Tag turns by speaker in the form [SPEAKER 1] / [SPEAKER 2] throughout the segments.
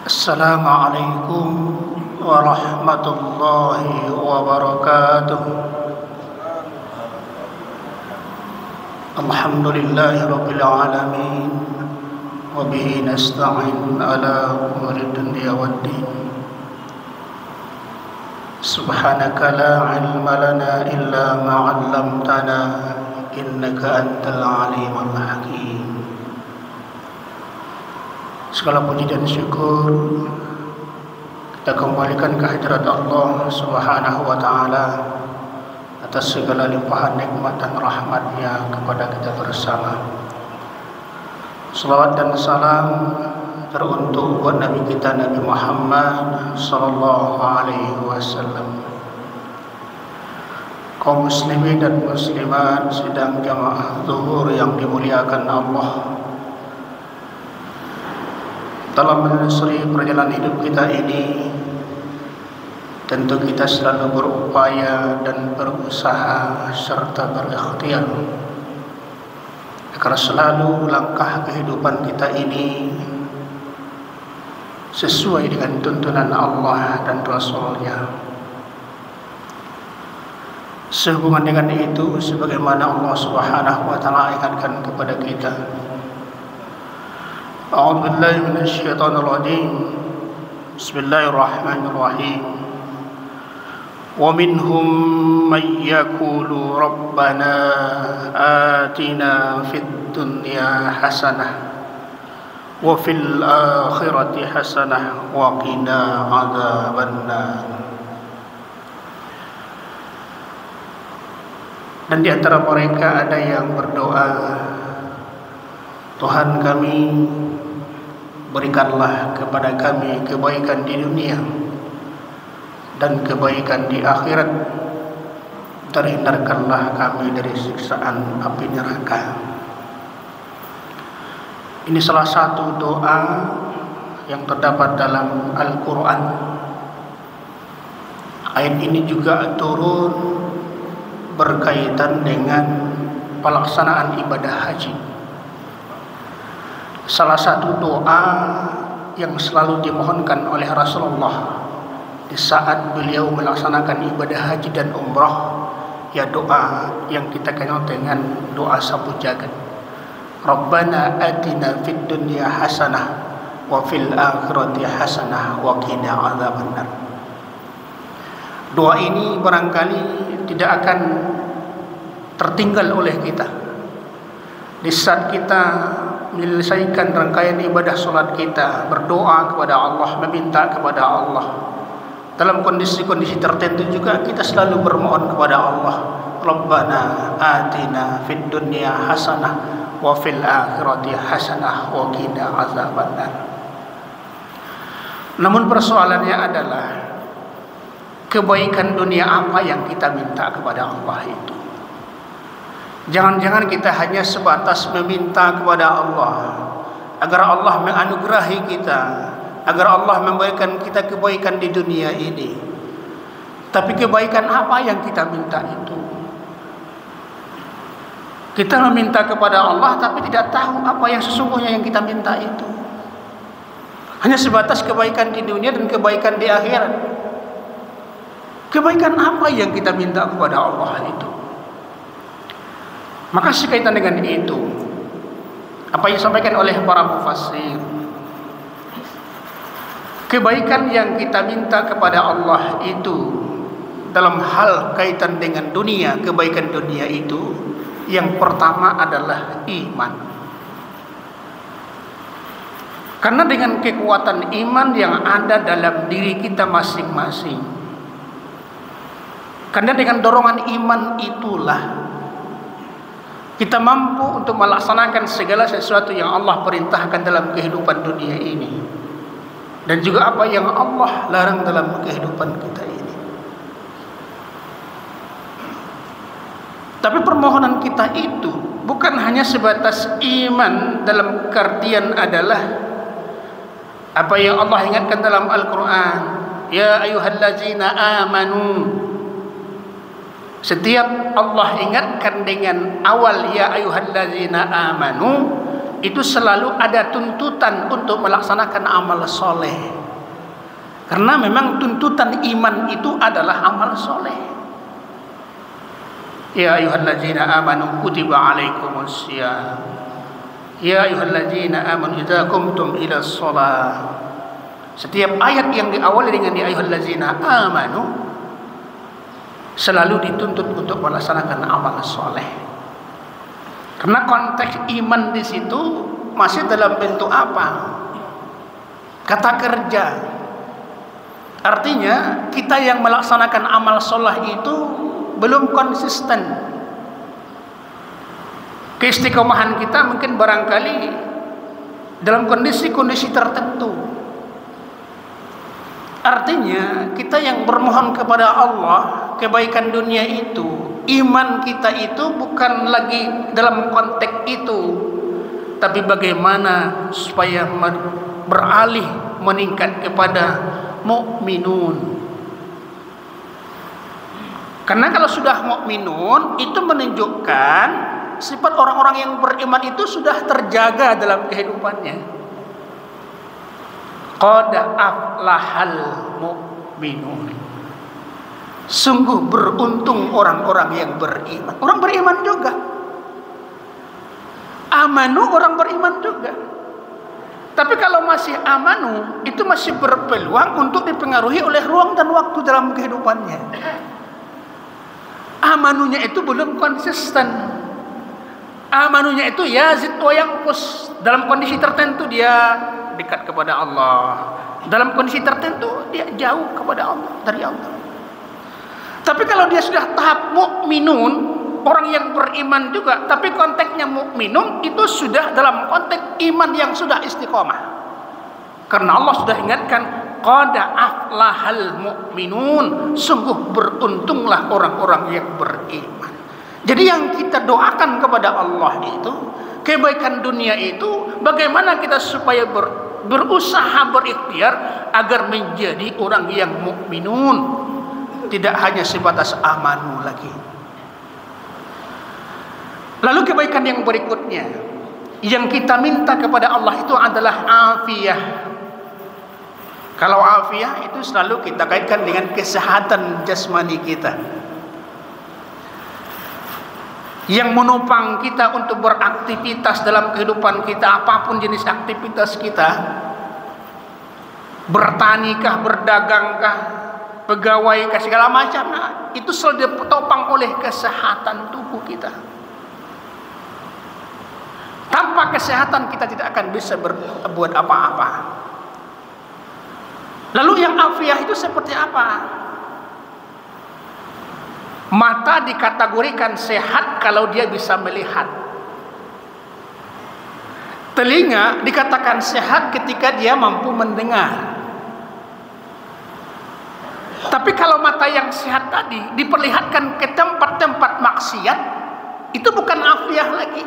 [SPEAKER 1] Assalamualaikum warahmatullahi wabarakatuh. Alhamdulillahi rabbil alamin, wa bihi nasta'in ala umuri dunya waddin. Subhanaka la ilma lana illa ma 'allamtana innaka antal alimul hakim. Segala puji dan syukur kita kembalikan ke hadirat Allah Subhanahu wa ta'ala atas segala limpahan nikmat dan rahmatnya kepada kita bersama. Salawat dan salam teruntuk buat Nabi kita Nabi Muhammad sallallahu alaihi wasallam. Kaum muslimin dan muslimat sidang jamaah zuhur yang dimuliakan Allah, dalam menelusuri perjalanan hidup kita ini, tentu kita selalu berupaya dan berusaha serta berikhtiar agar selalu langkah kehidupan kita ini sesuai dengan tuntunan Allah dan Rasul-Nya. Sehubungan dengan itu, sebagaimana Allah Subhanahu wa ta'ala ingatkan kepada kita, A'udzu billahi minasyaitonir rajim. Bismillahirrahmanirrahim. Wa minhum may yaqulu rabbana atina fid dunya hasanah wa fil akhirati hasanah wa qina adzabannar. Dan di antara mereka ada yang berdoa, Tuhan kami, berikanlah kepada kami kebaikan di dunia dan kebaikan di akhirat, terhindarkanlah kami dari siksaan api neraka. Ini salah satu doa yang terdapat dalam Al-Quran. Ayat ini juga turun berkaitan dengan pelaksanaan ibadah haji. Salah satu doa yang selalu dimohonkan oleh Rasulullah di saat beliau melaksanakan ibadah haji dan umrah, ya doa yang kita kenal dengan doa sapu jagat. Rabbana atina fid dunya hasanah wa fil akhirati hasanah wa qina adzabannar. Doa ini barangkali tidak akan tertinggal oleh kita di saat kita menyelesaikan rangkaian ibadah solat kita, berdoa kepada Allah, meminta kepada Allah. Dalam kondisi-kondisi tertentu juga kita selalu bermohon kepada Allah, Rabbana atina fid dunya hasanah wa fil akhirati hasanah wa qina azabannar. Namun persoalannya adalah kebaikan dunia apa yang kita minta kepada Allah itu. Jangan-jangan kita hanya sebatas meminta kepada Allah agar Allah menganugerahi kita, agar Allah memberikan kita kebaikan di dunia ini. Tapi kebaikan apa yang kita minta itu? Kita meminta kepada Allah tapi tidak tahu apa yang sesungguhnya yang kita minta itu. Hanya sebatas kebaikan di dunia dan kebaikan di akhirat. Kebaikan apa yang kita minta kepada Allah itu? Maka sekaitan dengan itu, apa yang disampaikan oleh para mufassir, kebaikan yang kita minta kepada Allah itu dalam hal kaitan dengan dunia, kebaikan dunia itu yang pertama adalah iman. Karena dengan kekuatan iman yang ada dalam diri kita masing-masing, karena dengan dorongan iman itulah kita mampu untuk melaksanakan segala sesuatu yang Allah perintahkan dalam kehidupan dunia ini, dan juga apa yang Allah larang dalam kehidupan kita ini. Tapi permohonan kita itu bukan hanya sebatas iman dalam artian adalah apa yang Allah ingatkan dalam Al-Quran, ya ayyuhallazina amanu. Setiap Allah ingatkan dengan awal ya ayyuhallazina amanu, itu selalu ada tuntutan untuk melaksanakan amal soleh. Karena memang tuntutan iman itu adalah amal soleh. Ya ayyuhalladzina amanu kutiba alaikumussyiyam. Ya ayyuhalladzina amanu idza qumtum ila shalah. Setiap ayat yang diawali dengan ya ayyuhalladzina amanu selalu dituntut untuk melaksanakan amal soleh. Karena konteks iman di situ masih dalam bentuk apa? Kata kerja. Artinya kita yang melaksanakan amal soleh itu belum konsisten. Keistiqomahan kita mungkin barangkali dalam kondisi-kondisi tertentu. Artinya kita yang bermohon kepada Allah kebaikan dunia itu, iman kita itu bukan lagi dalam konteks itu, tapi bagaimana supaya beralih meningkat kepada mukminun. Karena kalau sudah mukminun itu menunjukkan sifat orang-orang yang beriman itu sudah terjaga dalam kehidupannya. Qad aflahal mu'minun. Sungguh beruntung orang-orang yang beriman. Orang beriman juga. Amanu orang beriman juga. Tapi kalau masih amanu, itu masih berpeluang untuk dipengaruhi oleh ruang dan waktu dalam kehidupannya. Amanunya itu belum konsisten. Amanunya itu yazid wa yanqus. Dalam kondisi tertentu dia dekat kepada Allah. Dalam kondisi tertentu dia jauh kepada Allah, dari Allah. Tapi kalau dia sudah tahap mukminun, orang yang beriman juga, tapi konteksnya mukminun itu sudah dalam konteks iman yang sudah istiqomah. Karena Allah sudah ingatkan, qad aflahal mu'minun, sungguh beruntunglah orang-orang yang beriman. Jadi yang kita doakan kepada Allah itu kebaikan dunia itu, bagaimana kita supaya berusaha berikhtiar agar menjadi orang yang mukminun, tidak hanya sebatas amanu lagi. Lalu kebaikan yang berikutnya yang kita minta kepada Allah itu adalah afiyah. Kalau afiyah itu selalu kita kaitkan dengan kesehatan jasmani kita, yang menopang kita untuk beraktivitas dalam kehidupan kita, apapun jenis aktivitas kita, bertanikah, berdagangkah, pegawai segala macam, itu selalu ditopang oleh kesehatan tubuh kita. Tanpa kesehatan kita tidak akan bisa berbuat apa-apa. Lalu yang afiyah itu seperti apa? Mata dikategorikan sehat kalau dia bisa melihat. Telinga dikatakan sehat ketika dia mampu mendengar. Tapi kalau mata yang sehat tadi diperlihatkan ke tempat-tempat maksiat, itu bukan afiyah lagi.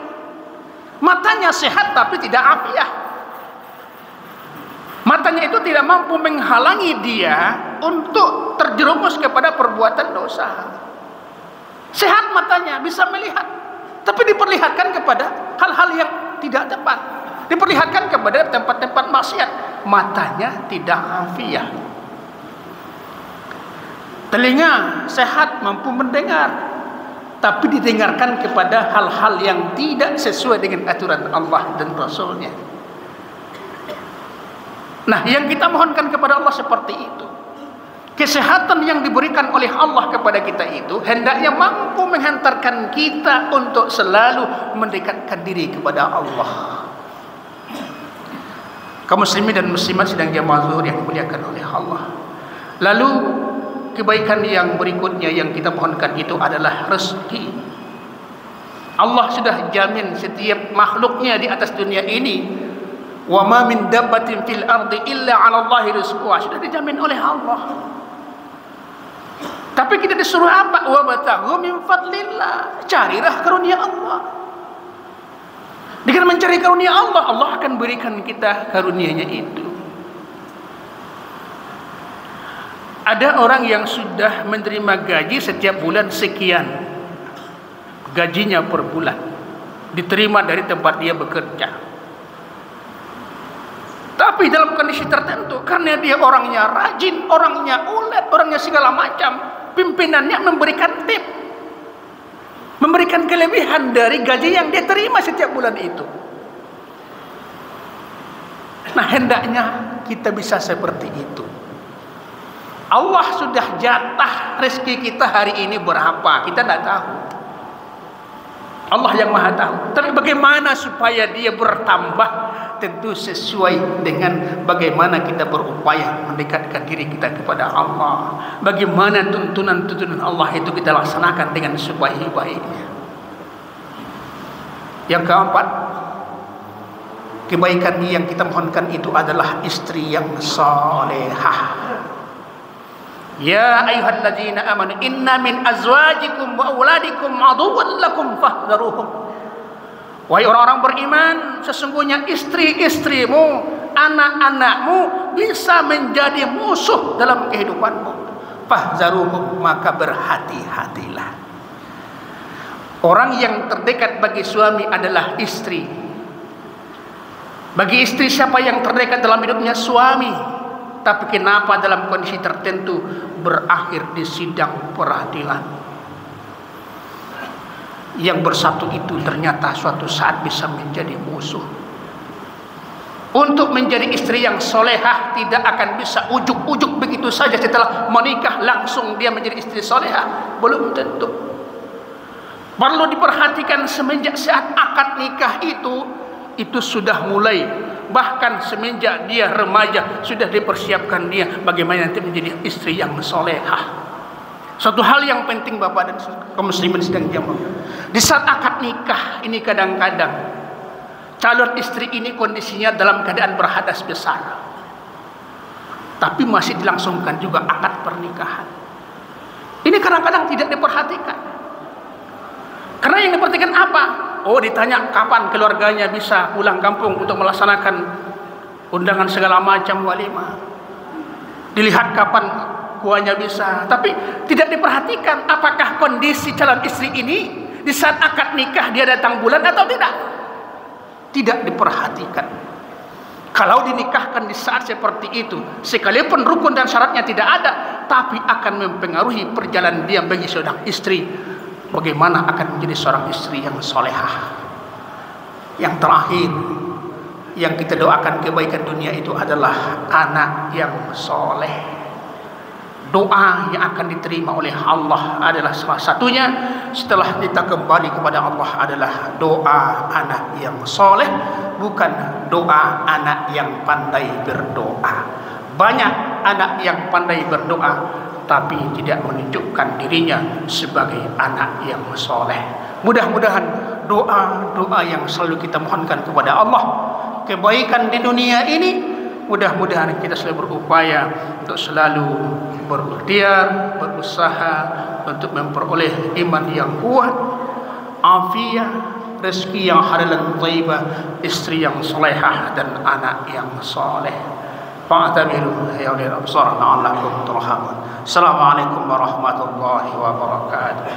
[SPEAKER 1] Matanya sehat tapi tidak afiyah. Matanya itu tidak mampu menghalangi dia untuk terjerumus kepada perbuatan dosa. Sehat matanya, bisa melihat, tapi diperlihatkan kepada hal-hal yang tidak tepat, diperlihatkan kepada tempat-tempat maksiat, matanya tidak afiyah. Telinga sehat, mampu mendengar, tapi didengarkan kepada hal-hal yang tidak sesuai dengan aturan Allah dan Rasulnya. Nah, yang kita mohonkan kepada Allah seperti itu. Kesehatan yang diberikan oleh Allah kepada kita itu hendaknya mampu menghantarkan kita untuk selalu mendekatkan diri kepada Allah. Kaum muslimin dan muslimat sedang jamaah zuhur yang dimuliakan oleh Allah. Lalu kebaikan yang berikutnya yang kita mohonkan itu adalah rezeki. Allah sudah jamin setiap makhluknya di atas dunia ini. Wa ma min dabbatin fil ardi illa 'ala Allahi rizquha, sudah dijamin oleh Allah. Tapi kita disuruh apa? Wa bataghu min fadlillah, carilah karunia Allah. Dengan mencari karunia Allah, Allah akan berikan kita karunia-Nya itu. Ada orang yang sudah menerima gaji setiap bulan sekian, gajinya per bulan diterima dari tempat dia bekerja. Tapi dalam kondisi tertentu, karena dia orangnya rajin, orangnya ulet, orangnya segala macam, pimpinannya memberikan tip, memberikan kelebihan dari gaji yang dia terima setiap bulan itu. Nah, hendaknya kita bisa seperti itu. Allah sudah jatah rezeki kita hari ini berapa, kita tidak tahu. Allah yang maha tahu. Tapi bagaimana supaya dia bertambah? Tentu sesuai dengan bagaimana kita berupaya mendekatkan diri kita kepada Allah. Bagaimana tuntunan-tuntunan Allah itu kita laksanakan dengan sebaik-baiknya. Yang keempat, kebaikan yang kita mohonkan itu adalah istri yang salehah. Ya ayyuhalladzina amanu inna min azwajikum wa auladikum aduwwan lakum fahdharuhum. Wahai orang-orang beriman, sesungguhnya istri-istrimu, anak-anakmu bisa menjadi musuh dalam kehidupanmu. Fahdharuhum, maka berhati-hatilah. Orang yang terdekat bagi suami adalah istri. Bagi istri, siapa yang terdekat dalam hidupnya? Suami. Tapi kenapa dalam kondisi tertentu berakhir di sidang peradilan? Yang bersatu itu ternyata suatu saat bisa menjadi musuh. Untuk menjadi istri yang solehah tidak akan bisa ujuk-ujuk begitu saja setelah menikah langsung dia menjadi istri solehah. Belum tentu. Perlu diperhatikan semenjak saat akad nikah itu sudah mulai. Bahkan semenjak dia remaja sudah dipersiapkan dia bagaimana nanti menjadi istri yang solehah. Suatu hal yang penting Bapak dan kaum muslimin sedang jamaah. Di saat akad nikah ini kadang-kadang calon istri ini kondisinya dalam keadaan berhadas besar. Tapi masih dilangsungkan juga akad pernikahan. Ini kadang-kadang tidak diperhatikan. Karena yang diperhatikan apa? Oh, ditanya kapan keluarganya bisa pulang kampung untuk melaksanakan undangan segala macam walimah. Dilihat kapan kuahnya bisa, tapi tidak diperhatikan apakah kondisi calon istri ini di saat akad nikah dia datang bulan atau tidak. Tidak diperhatikan. Kalau dinikahkan di saat seperti itu, sekalipun rukun dan syaratnya tidak ada, tapi akan mempengaruhi perjalanan dia bagi seorang istri. Bagaimana akan menjadi seorang istri yang solehah. Yang terakhir, yang kita doakan kebaikan dunia itu adalah anak yang soleh. Doa yang akan diterima oleh Allah adalah salah satunya setelah kita kembali kepada Allah adalah doa anak yang soleh, bukan doa anak yang pandai berdoa. Banyak anak yang pandai berdoa tapi tidak menunjukkan dirinya sebagai anak yang soleh. Mudah-mudahan doa-doa yang selalu kita mohonkan kepada Allah, kebaikan di dunia ini, mudah-mudahan kita selalu berupaya untuk selalu berikhtiar, berusaha untuk memperoleh iman yang kuat, afiah, rezeki yang halal dan thayyibah, istri yang salehah dan anak yang saleh. Fa'tabiru ya ulil absar la'allakum turhamun. Assalamualaikum warahmatullahi wabarakatuh.